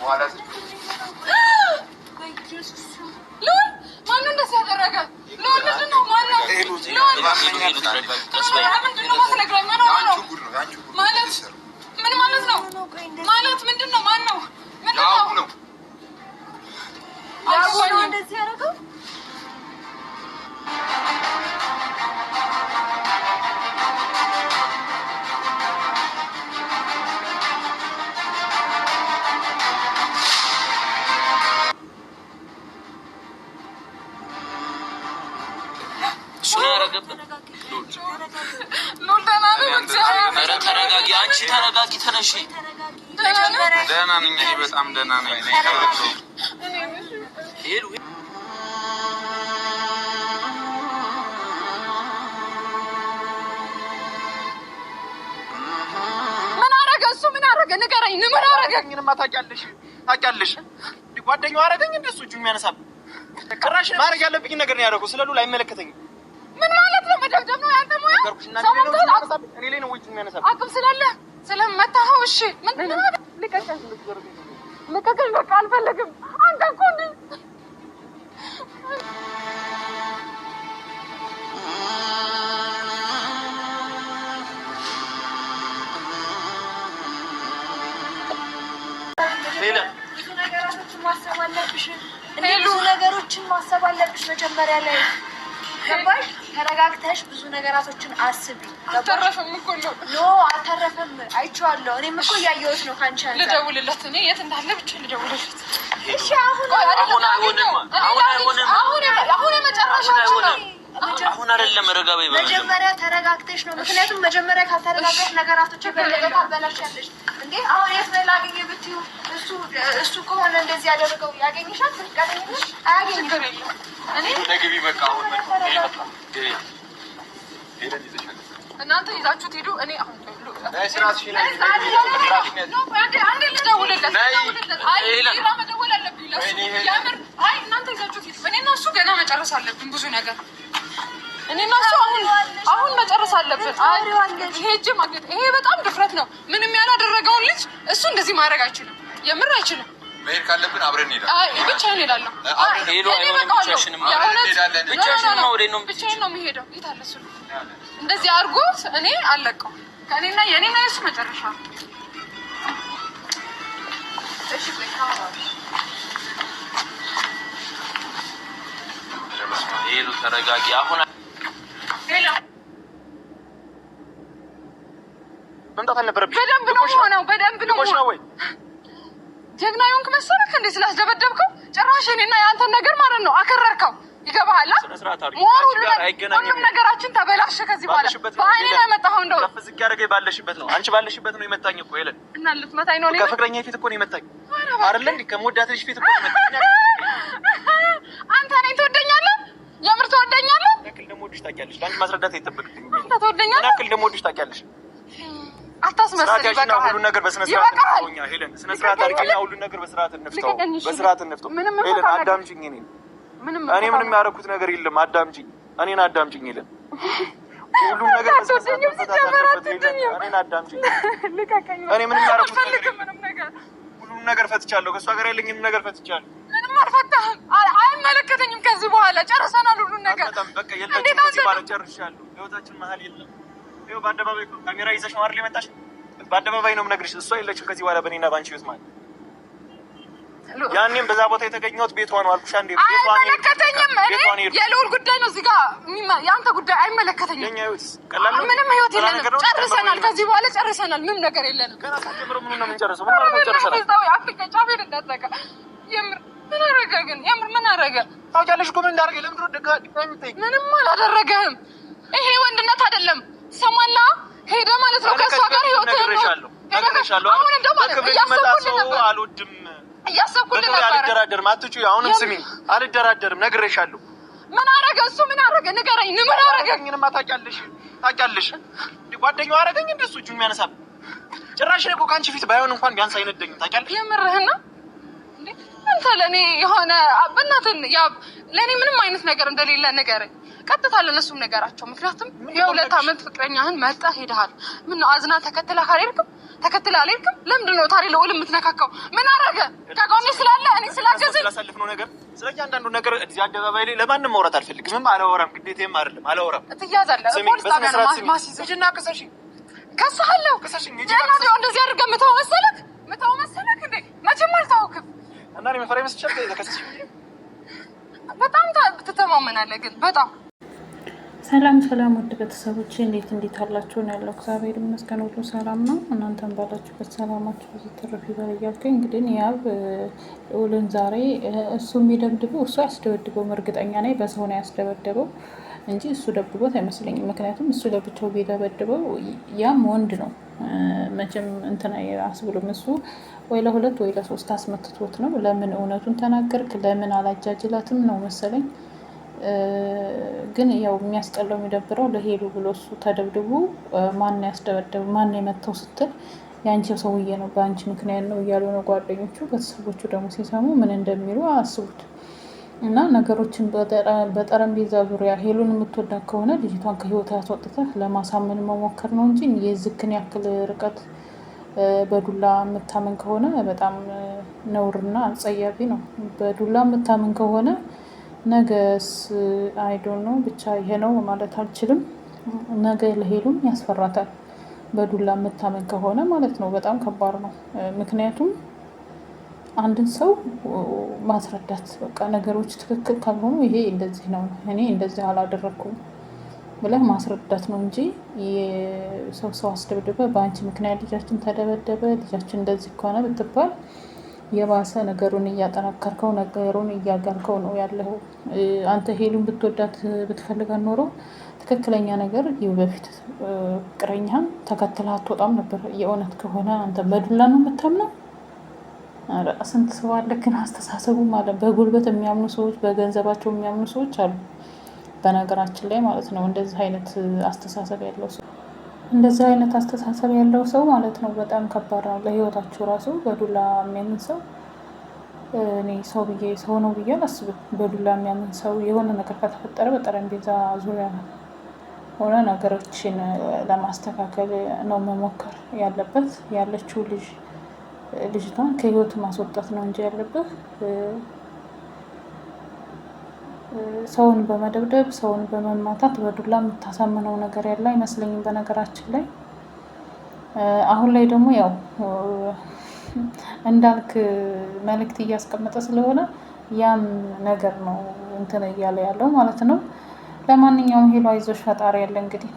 ማለት ሉል ማነው እንደዚህ ያደረገ? ሉል ምንድን ነው? ማነው? ምንድን ነው ማስነግረኝ? ምን ሆኖ ነው? ማለት ምን ማለት ነው? ማለት ምንድን ነው? ማነው? ምንድን ነው? ያው ነው እንደዚህ ያደረገው? ተረጋጊ አንቺ ተረጋጊ ተነሺ ደህና ነኝ እኔ በጣም ደህና ነኝ ምን አረገ እሱ ምን አረገ ንገረኝ ምን አረገ ምንማ ታውቂያለሽ ጓደኛው አረገኝ እንደሱ እጁን የሚያነሳብ ጭራሽ ማድረግ ያለብኝ ነገር ነው ያደረገው ስለሉ አይመለከተኝም ምን ማለት ነው መደብደብ ነው ያንተ ሙያ እኔ ላይ ነው እጁን የሚያነሳብ አቅም ስላለ ስለመታኸው እሺ ምን ልቀቀኝ በቃ አልፈልግም አንተ እኮ ብዙ ነገሮችን ማሰብ አለብሽ መጀመሪያ ላይ ገባሽ? ተረጋግተሽ ብዙ ነገራቶችን አስቢ። አተረፈም እኮ ኖ አተረፈም አይቼዋለሁ። እኔም እኮ እያየሁት ነው ካንቺ አንተ ልደውልለት እኔ የት እንዳለ ብቻ ልደውልለት። እሺ አሁን አይደለም ረጋ በይ መጀመሪያ ተረጋግተሽ ነው ምክንያቱም መጀመሪያ ካልተረጋጋሽ ነገራቶች በለገ ታበላሻለሽ እንዴ አሁን የት ነው ላገኘ ብትዩ እሱ ከሆነ እንደዚህ ያደረገው ያገኝሻል ትቀደኝሽ አያገኝም እኔ ነግቢ በቃ አሁን እናንተ ይዛችሁት ሄዱ እኔ አሁን ስራሽ ላይ ነው አንዴ ልደውልለት መደወል አለብኝ ለሱ ያምር አይ እናንተ ይዛችሁት ሄዱ እኔ እና እሱ ገና መጨረስ አለብን ብዙ ነገር እኔ እና እሱ አሁን መጨረስ አለብን ሄጄ ማግኘት ይሄ በጣም ድፍረት ነው ምንም ያላደረገውን ልጅ እሱ እንደዚህ ማድረግ አይችልም የምር አይችልም መሄድ ካለብን አብረን እንሄዳለን አይ ብቻዬን እሄዳለሁ ሄሎ አይሆንም ብቻሽን ነው የሚሄደው ይታለ እሱ እንደዚህ አድርጎት እኔ አለቀው ከእኔና የኔና የሱ መጨረሻ እሺ ሄሎ ተረጋጊ አሁን መምጣት አልነበረብሽ በደንብ ነው ወይ ጀግና የሆንክ መሰለህ እንዴ ስላስደበደብከው ጭራሽ እኔና ያንተን ነገር ማለት ነው አከረርከው ይገባሃል ሁሉም ነገራችን ተበላሸ ከዚህ በኋላ በአይኔ ላይ መጣኸው እንደው ከፍ ዝቅ ያደረገኝ ባለሽበት ነው አንቺ ባለሽበት ነው የመታኝ እኮ ይለን እና ልትመታኝ ነው እኔ ከፍቅረኛዬ ፊት እኮ ነው የመታኝ አይደል እንዴ ከመወዳት ልጅ ፊት እኮ ነው የመታኝ አንተ እኔን ትወደኛለህ የምር ትወደኛለህ ያክል ደግሞ ወድሽ ታውቂያለሽ ለአንቺ ማስረዳት አይጠበቅብኝም አንተ ትወደኛለህ ያክል ደግሞ ወድሽ ታውቂያለሽ አታስመስል ይበቃል ሁሉ ነገር በስነ ስርዓት ነው ሄለን ስነ ስርዓት አድርገኛ ሁሉ ነገር በስርዓት እንፍታው ሄለን አዳምጪኝ እኔ ምንም ያደረኩት ነገር የለም አዳምጪኝ እኔን አዳምጪኝ ሄለን ሁሉ ነገር በስነ ስርዓት እኔን አዳምጪኝ እኔ ምንም ያደረኩት ነገር ሁሉ ነገር ፈትቻለሁ ከሷ ጋር ያለኝን ነገር ፈትቻለሁ ምንም አልፈታህም አይመለከተኝም ከዚህ በኋላ ጨርሰናል ሁሉ ነገር በቃ የለችም ከዚህ በኋላ ጨርሻለሁ ህይወታችን መሀል የለም ይኸው በአደባባይ ካሜራ ይዘሽ ነው አይደል የመጣሽ በአደባባይ ነው የምነግርሽ እሷ የለችም ከዚህ በኋላ በእኔና ባንቺ ህይወት ማለት ያኔም በዛ ቦታ የተገኘሁት ቤቷ ነው አልኩሽ አንዴ ቤቷ ነው አይመለከተኝም እኔ የልዑል ጉዳይ ነው እዚህ ጋር ያንተ ጉዳይ አይመለከተኝም የኛ ህይወት ቀላል ነው ምንም ህይወት የለንም ጨርሰናል ከዚህ በኋላ ጨርሰናል ምንም ነገር የለንም ገና ሳትጀምረው ምኑን ነው የምንጨርሰው ምን ማለት ነው ጨርሰናል አፍሪካ ጫፌን እንዳትዘጋ የምር ምን አደረገ ግን የምር ምን አደረገ ታውቂያለሽ እኮ ምን እንዳደረገ ለምንድን ነው ድጋሚ ጠይቅ ምንም አላደረገህም ይሄ ወንድነት አይደለም ሰማላ ሄደ ማለት ነው ከሷ ጋር ህይወት ነግሬሻለሁ አሁን እንደው ማለት እያሰብኩልህ ነበር አልወድም እያሰብኩልህ ነበር አልደራደርም አትጩይ አሁንም ስሚኝ አልደራደርም ነግሬሻለሁ ምን አደረገ እሱ ምን አደረገ ንገረኝ ምን አደረገ ምንም ታውቂያለሽ ጓደኛው አደረገኝ እንደሱ እጁን የሚያነሳብ ጭራሽ እኮ ከአንቺ ፊት ባይሆን እንኳን ቢያንስ አይነደኝም ታውቂያለሽ የምርህን ነው እንዴ አንተ ለኔ የሆነ በእናትህ ያ ለኔ ምንም አይነት ነገር እንደሌለ ንገረኝ። ቀጥታ ለነሱም ነገራቸው። ምክንያቱም የ2 አመት ፍቅረኛህን መጣህ ሄደሃል። ምን ነው አዝና ተከትላ አልሄድክም? ለምንድን ነው ታዲያ ለውል የምትነካካው? ምን አደረገ? ከጎኔ ስላለ እኔ ስላገዝህ ስላሳልፍነው ነገር ስለ እያንዳንዱ ነገር እዚህ አደባባይ ላይ ለማንም ማውራት አልፈልግም። አላወራም፣ ግዴታዬም አይደለም አላወራም። ትያዛለህ። ፖሊስ ጣቢያ ነው ማስይዘው። ልጅና ከሰሽኝ ከሳለሁ ነው እንደዚህ አድርገህ ምተው መሰለክ እንዴ? መቼም አልታወክም። እና እኔ መፈራ ይመስልሻል? ከሰሽኝ በጣም ትተማመናለህ ግን በጣም ሰላም ውድ ቤተሰቦች እንዴት አላችሁ? ነው ያለው። እግዚአብሔር ይመስገን ሁሉ ሰላም ነው። እናንተም ባላችሁበት ሰላማችሁ ብዙ ትርፍ ይበል እያልኩኝ እንግዲህ ያብ ልዑልን ዛሬ እሱ የሚደብድበው እሱ ያስደበድበው እርግጠኛ ነኝ በሰው ነው ያስደበደበው እንጂ እሱ ደብድቦት አይመስለኝም። ምክንያቱም እሱ ለብቻው ቢደበድበው ያም ወንድ ነው መቼም እንትና አስብሎም እሱ ወይ ለ2 ወይ ለ3 አስመትቶት ነው። ለምን እውነቱን ተናገርክ ለምን አላጃጅላትም ነው መሰለኝ። ግን ያው የሚያስጠላው የሚደብረው ለሄሉ ብሎ እሱ ተደብድቡ ማን ያስደበደቡ ማን የመተው ስትል የአንቺ ሰውዬ ነው በአንቺ ምክንያት ነው እያሉ ነው ጓደኞቹ። ቤተሰቦቹ ደግሞ ሲሰሙ ምን እንደሚሉ አስቡት። እና ነገሮችን በጠረጴዛ ዙሪያ ሄሉን የምትወዳት ከሆነ ልጅቷን ከህይወት ያስወጥተህ ለማሳመን መሞከር ነው እንጂ የዝክን ያክል ርቀት በዱላ የምታምን ከሆነ በጣም ነውርና አጸያፊ ነው። በዱላ የምታምን ከሆነ ነገስ አይዶን ነው ብቻ ይሄ ነው ማለት አልችልም። ነገ ለሄሉም ያስፈራታል በዱላ የምታመን ከሆነ ማለት ነው። በጣም ከባድ ነው። ምክንያቱም አንድን ሰው ማስረዳት በቃ ነገሮች ትክክል ካልሆኑ ይሄ እንደዚህ ነው እኔ እንደዚህ አላደረኩም ብለህ ማስረዳት ነው እንጂ ሰው አስደብድበ በአንቺ ምክንያት ልጃችን ተደበደበ ልጃችን እንደዚህ ከሆነ ብትባል የባሰ ነገሩን እያጠናከርከው ነገሩን እያጋርከው ነው ያለው። አንተ ሄሉን ብትወዳት ብትፈልጋት ኖሮ ትክክለኛ ነገር ይው በፊት ፍቅረኛህን ተከትለህ አትወጣም ነበር። የእውነት ከሆነ አንተ በዱላ ነው የምታምነው። ስንት ሰው አለ ግን አስተሳሰቡ ማለት በጉልበት የሚያምኑ ሰዎች በገንዘባቸው የሚያምኑ ሰዎች አሉ በነገራችን ላይ ማለት ነው። እንደዚህ አይነት አስተሳሰብ ያለው ሰው ማለት ነው በጣም ከባድ ነው ለህይወታችሁ ራሱ። በዱላ የሚያምን ሰው እኔ ሰው ነው ብዬ አላስብም። በዱላ የሚያምን ሰው የሆነ ነገር ከተፈጠረ በጠረጴዛ ዙሪያ ሆነ ነገሮችን ለማስተካከል ነው መሞከር ያለበት። ያለችው ልጅቷን ከህይወት ማስወጣት ነው እንጂ ያለበት ሰውን በመደብደብ ሰውን በመማታት በዱላ የምታሳምነው ነገር ያለ አይመስለኝም በነገራችን ላይ። አሁን ላይ ደግሞ ያው እንዳልክ መልእክት እያስቀመጠ ስለሆነ ያም ነገር ነው እንትን እያለ ያለው ማለት ነው። ለማንኛውም ሄሎ አይዞሽ ፈጣሪ ያለ እንግዲህ